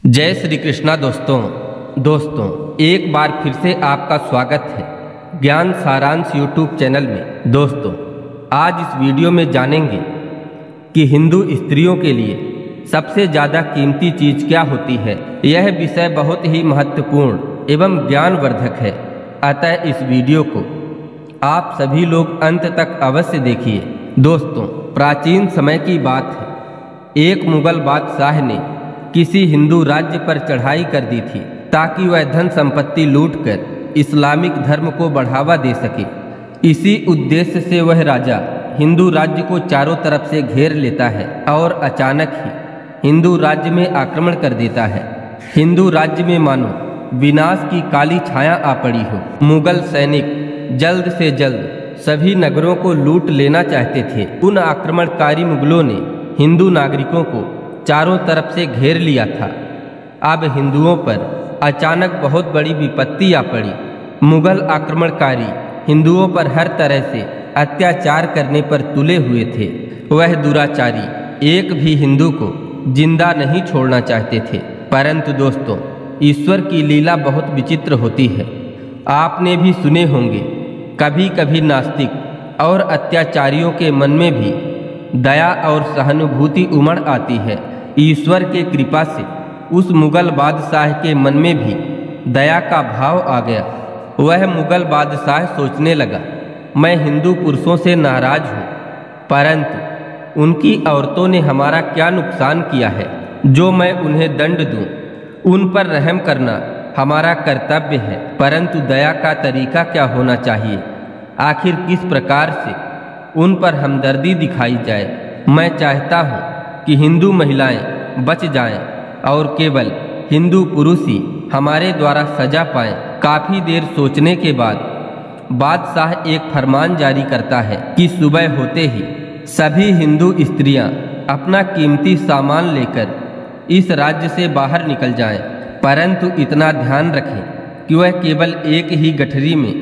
जय श्री कृष्णा दोस्तों एक बार फिर से आपका स्वागत है ज्ञान सारांश यूट्यूब चैनल में। दोस्तों आज इस वीडियो में जानेंगे कि हिंदू स्त्रियों के लिए सबसे ज़्यादा कीमती चीज़ क्या होती है। यह विषय बहुत ही महत्वपूर्ण एवं ज्ञानवर्धक है, अतः इस वीडियो को आप सभी लोग अंत तक अवश्य देखिए। दोस्तों प्राचीन समय की बात है, एक मुगल बादशाह ने किसी हिंदू राज्य पर चढ़ाई कर दी थी ताकि वह धन संपत्ति लूटकर इस्लामिक धर्म को बढ़ावा दे सके। इसी उद्देश्य से वह राजा हिंदू राज्य को चारों तरफ से घेर लेता है और अचानक ही हिंदू राज्य में आक्रमण कर देता है। हिंदू राज्य में मानो विनाश की काली छाया आ पड़ी हो। मुगल सैनिक जल्द से जल्द सभी नगरों को लूट लेना चाहते थे। उन आक्रमणकारी मुगलों ने हिंदू नागरिकों को चारों तरफ से घेर लिया था। अब हिंदुओं पर अचानक बहुत बड़ी विपत्ति आ पड़ी। मुगल आक्रमणकारी हिंदुओं पर हर तरह से अत्याचार करने पर तुले हुए थे। वह दुराचारी एक भी हिंदू को जिंदा नहीं छोड़ना चाहते थे। परंतु दोस्तों ईश्वर की लीला बहुत विचित्र होती है। आपने भी सुने होंगे कभी कभी नास्तिक और अत्याचारियों के मन में भी दया और सहानुभूति उमड़ आती है। ईश्वर के कृपा से उस मुगल बादशाह के मन में भी दया का भाव आ गया। वह मुगल बादशाह सोचने लगा, मैं हिंदू पुरुषों से नाराज हूँ, परंतु उनकी औरतों ने हमारा क्या नुकसान किया है जो मैं उन्हें दंड दूँ। उन पर रहम करना हमारा कर्तव्य है, परंतु दया का तरीका क्या होना चाहिए, आखिर किस प्रकार से उन पर हमदर्दी दिखाई जाए। मैं चाहता हूँ कि हिंदू महिलाएं बच जाएं और केवल हिंदू पुरुष ही हमारे द्वारा सजा पाएं। काफ़ी देर सोचने के बाद बादशाह एक फरमान जारी करता है कि सुबह होते ही सभी हिंदू स्त्रियां अपना कीमती सामान लेकर इस राज्य से बाहर निकल जाएं, परंतु इतना ध्यान रखें कि वह केवल एक ही गठरी में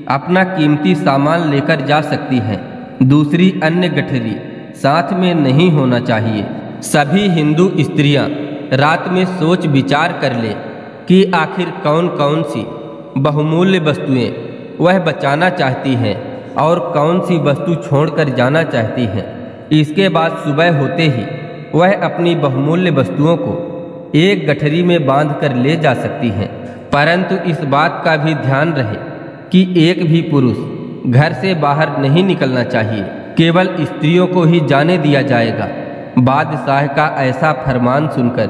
अपना कीमती सामान लेकर जा सकती हैं, दूसरी अन्य गठरी साथ में नहीं होना चाहिए। सभी हिंदू स्त्रियां रात में सोच विचार कर ले कि आखिर कौन कौन सी बहुमूल्य वस्तुएं वह बचाना चाहती हैं और कौन सी वस्तु छोड़कर जाना चाहती हैं। इसके बाद सुबह होते ही वह अपनी बहुमूल्य वस्तुओं को एक गठरी में बांध कर ले जा सकती हैं, परंतु इस बात का भी ध्यान रहे कि एक भी पुरुष घर से बाहर नहीं निकलना चाहिए, केवल स्त्रियों को ही जाने दिया जाएगा। बादशाह का ऐसा फरमान सुनकर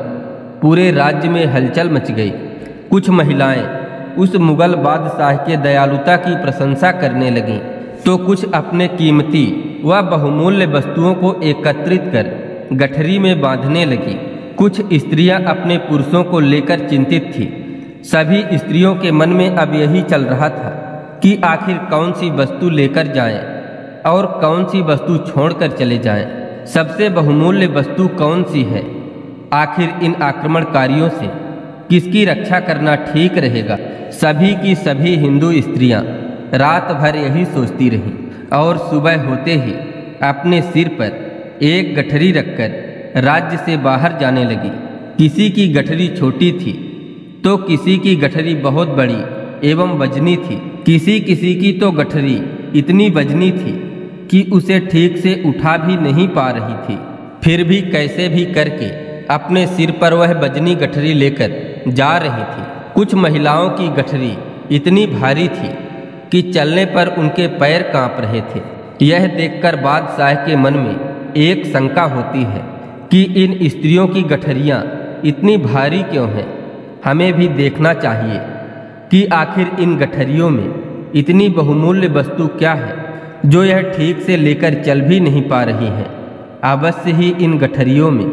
पूरे राज्य में हलचल मच गई। कुछ महिलाएं उस मुगल बादशाह के दयालुता की प्रशंसा करने लगीं, तो कुछ अपने कीमती व बहुमूल्य वस्तुओं को एकत्रित कर गठरी में बांधने लगी। कुछ स्त्रियां अपने पुरुषों को लेकर चिंतित थीं। सभी स्त्रियों के मन में अब यही चल रहा था कि आखिर कौन सी वस्तु लेकर जाएं और कौन सी वस्तु छोड़कर चले जाएं। सबसे बहुमूल्य वस्तु कौन सी है, आखिर इन आक्रमणकारियों से किसकी रक्षा करना ठीक रहेगा। सभी की सभी हिंदू स्त्रियां रात भर यही सोचती रहीं और सुबह होते ही अपने सिर पर एक गठरी रखकर राज्य से बाहर जाने लगी। किसी की गठरी छोटी थी तो किसी की गठरी बहुत बड़ी एवं वजनी थी। किसी की तो गठरी इतनी वजनी थी कि उसे ठीक से उठा भी नहीं पा रही थी। फिर भी कैसे भी करके अपने सिर पर वह वजनी गठरी लेकर जा रही थी। कुछ महिलाओं की गठरी इतनी भारी थी कि चलने पर उनके पैर कांप रहे थे। यह देखकर बादशाह के मन में एक शंका होती है कि इन स्त्रियों की गठरियाँ इतनी भारी क्यों हैं। हमें भी देखना चाहिए कि आखिर इन गठरियों में इतनी बहुमूल्य वस्तु क्या है जो यह ठीक से लेकर चल भी नहीं पा रही हैं। अवश्य ही इन गठरियों में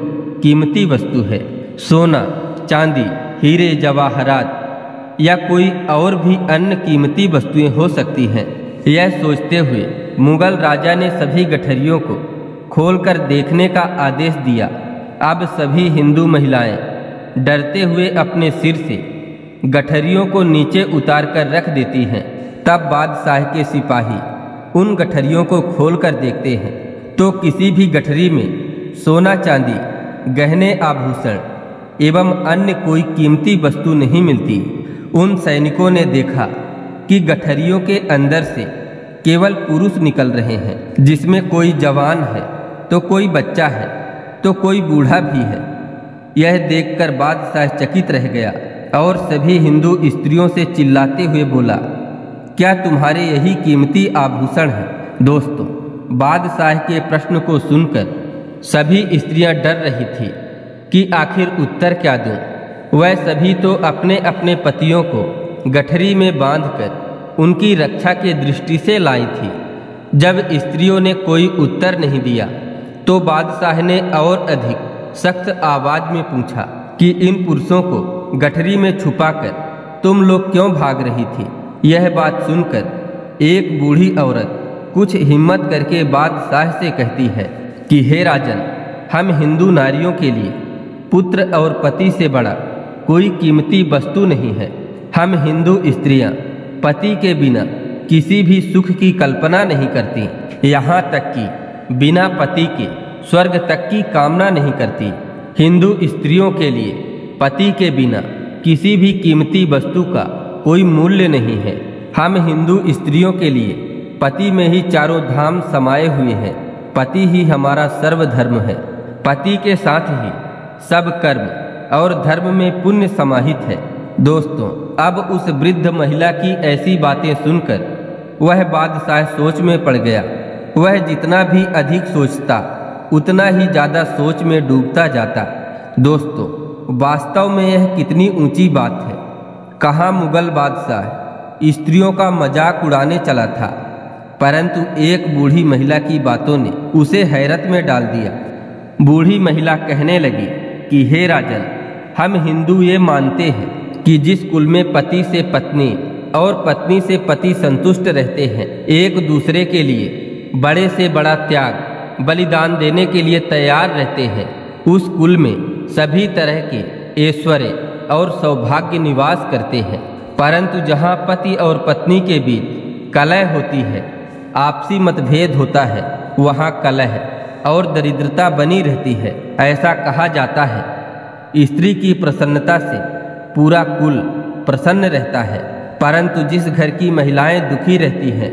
कीमती वस्तु है, सोना चांदी हीरे जवाहरात या कोई और भी अन्य कीमती वस्तुएं हो सकती हैं। यह सोचते हुए मुगल राजा ने सभी गठरियों को खोलकर देखने का आदेश दिया। अब सभी हिंदू महिलाएं डरते हुए अपने सिर से गठरियों को नीचे उतार कर रख देती हैं। तब बादशाह के सिपाही उन गठरियों को खोलकर देखते हैं तो किसी भी गठरी में सोना चांदी गहने आभूषण एवं अन्य कोई कीमती वस्तु नहीं मिलती। उन सैनिकों ने देखा कि गठरियों के अंदर से केवल पुरुष निकल रहे हैं, जिसमें कोई जवान है तो कोई बच्चा है तो कोई बूढ़ा भी है। यह देखकर बादशाह चकित रह गया और सभी हिंदू स्त्रियों से चिल्लाते हुए बोला, क्या तुम्हारे यही कीमती आभूषण हैं? दोस्तों, बादशाह के प्रश्न को सुनकर सभी स्त्रियां डर रही थी कि आखिर उत्तर क्या दूं। वह सभी तो अपने अपने पतियों को गठरी में बांधकर उनकी रक्षा के दृष्टि से लाई थी। जब स्त्रियों ने कोई उत्तर नहीं दिया तो बादशाह ने और अधिक सख्त आवाज में पूछा कि इन पुरुषों को गठरी में छुपाकर तुम लोग क्यों भाग रही थी? यह बात सुनकर एक बूढ़ी औरत कुछ हिम्मत करके बादशाह से कहती है कि हे राजन, हम हिंदू नारियों के लिए पुत्र और पति से बड़ा कोई कीमती वस्तु नहीं है। हम हिंदू स्त्रियां पति के बिना किसी भी सुख की कल्पना नहीं करती, यहाँ तक कि बिना पति के स्वर्ग तक की कामना नहीं करती। हिंदू स्त्रियों के लिए पति के बिना किसी भी कीमती वस्तु का कोई मूल्य नहीं है। हम हिंदू स्त्रियों के लिए पति में ही चारों धाम समाये हुए हैं। पति ही हमारा सर्वधर्म है। पति के साथ ही सब कर्म और धर्म में पुण्य समाहित है। दोस्तों, अब उस वृद्ध महिला की ऐसी बातें सुनकर वह बादशाह सोच में पड़ गया। वह जितना भी अधिक सोचता उतना ही ज़्यादा सोच में डूबता जाता। दोस्तों, वास्तव में यह कितनी ऊंची बात है। कहाँ मुगल बादशाह स्त्रियों का मजाक उड़ाने चला था, परंतु एक बूढ़ी महिला की बातों ने उसे हैरत में डाल दिया। बूढ़ी महिला कहने लगी कि हे राजन, हम हिंदू ये मानते हैं कि जिस कुल में पति से पत्नी और पत्नी से पति संतुष्ट रहते हैं, एक दूसरे के लिए बड़े से बड़ा त्याग बलिदान देने के लिए तैयार रहते हैं, उस कुल में सभी तरह के ऐश्वर्य और सौभाग्य निवास करते हैं। परंतु जहाँ पति और पत्नी के बीच कलह होती है, आपसी मतभेद होता है, वहाँ कलह और दरिद्रता बनी रहती है। ऐसा कहा जाता है स्त्री की प्रसन्नता से पूरा कुल प्रसन्न रहता है, परंतु जिस घर की महिलाएं दुखी रहती हैं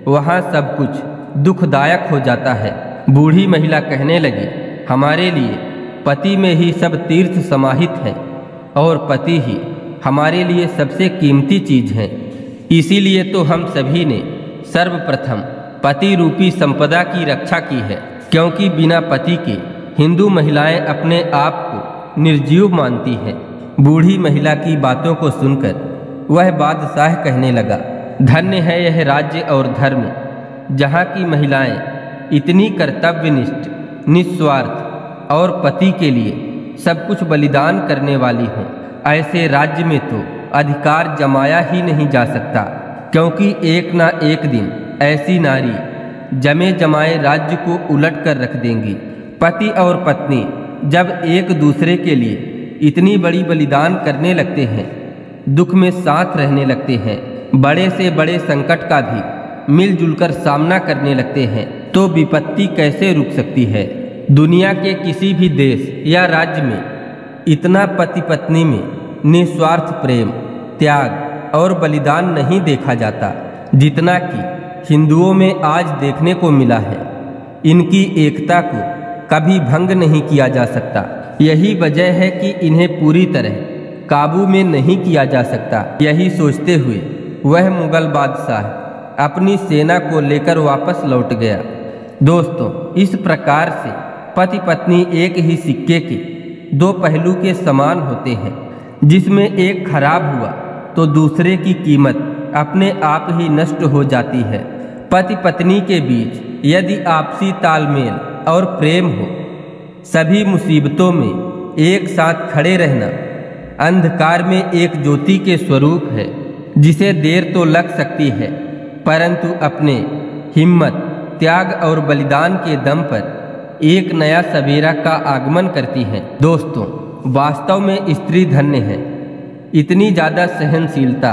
वहाँ सब कुछ दुखदायक हो जाता है। बूढ़ी महिला कहने लगी, हमारे लिए पति में ही सब तीर्थ समाहित हैं और पति ही हमारे लिए सबसे कीमती चीज है। इसीलिए तो हम सभी ने सर्वप्रथम पति रूपी संपदा की रक्षा की है, क्योंकि बिना पति के हिंदू महिलाएं अपने आप को निर्जीव मानती हैं। बूढ़ी महिला की बातों को सुनकर वह बादशाह कहने लगा, धन्य है यह राज्य और धर्म, जहाँ की महिलाएं इतनी कर्तव्यनिष्ठ, निस्वार्थ और पति के लिए सब कुछ बलिदान करने वाली हों। ऐसे राज्य में तो अधिकार जमाया ही नहीं जा सकता, क्योंकि एक ना एक दिन ऐसी नारी जमे जमाए राज्य को उलट कर रख देंगी। पति और पत्नी जब एक दूसरे के लिए इतनी बड़ी बलिदान करने लगते हैं, दुख में साथ रहने लगते हैं, बड़े से बड़े संकट का भी मिलजुल कर सामना करने लगते हैं, तो विपत्ति कैसे रुक सकती है। दुनिया के किसी भी देश या राज्य में इतना पति पत्नी में निस्वार्थ प्रेम, त्याग और बलिदान नहीं देखा जाता, जितना कि हिंदुओं में आज देखने को मिला है। इनकी एकता को कभी भंग नहीं किया जा सकता। यही वजह है कि इन्हें पूरी तरह काबू में नहीं किया जा सकता। यही सोचते हुए वह मुगल बादशाह अपनी सेना को लेकर वापस लौट गया। दोस्तों, इस प्रकार से पति पत्नी एक ही सिक्के के दो पहलू के समान होते हैं, जिसमें एक खराब हुआ तो दूसरे की कीमत अपने आप ही नष्ट हो जाती है। पति पत्नी के बीच यदि आपसी तालमेल और प्रेम हो, सभी मुसीबतों में एक साथ खड़े रहना अंधकार में एक ज्योति के स्वरूप है, जिसे देर तो लग सकती है, परंतु अपने हिम्मत, त्याग और बलिदान के दम पर एक नया सवेरा का आगमन करती है। दोस्तों, वास्तव में स्त्री धन्य है। इतनी ज़्यादा सहनशीलता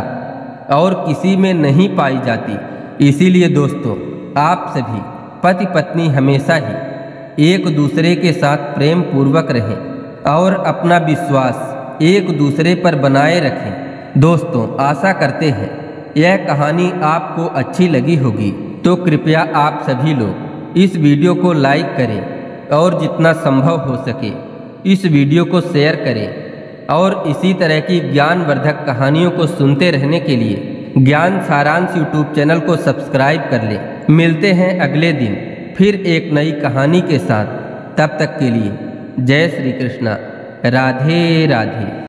और किसी में नहीं पाई जाती। इसीलिए दोस्तों, आप सभी पति पत्नी हमेशा ही एक दूसरे के साथ प्रेम पूर्वक रहें और अपना विश्वास एक दूसरे पर बनाए रखें। दोस्तों, आशा करते हैं यह कहानी आपको अच्छी लगी होगी, तो कृपया आप सभी लोग इस वीडियो को लाइक करें और जितना संभव हो सके इस वीडियो को शेयर करें और इसी तरह की ज्ञानवर्धक कहानियों को सुनते रहने के लिए ज्ञान सारांश यूट्यूब चैनल को सब्सक्राइब कर लें। मिलते हैं अगले दिन फिर एक नई कहानी के साथ। तब तक के लिए जय श्री कृष्णा, राधे राधे।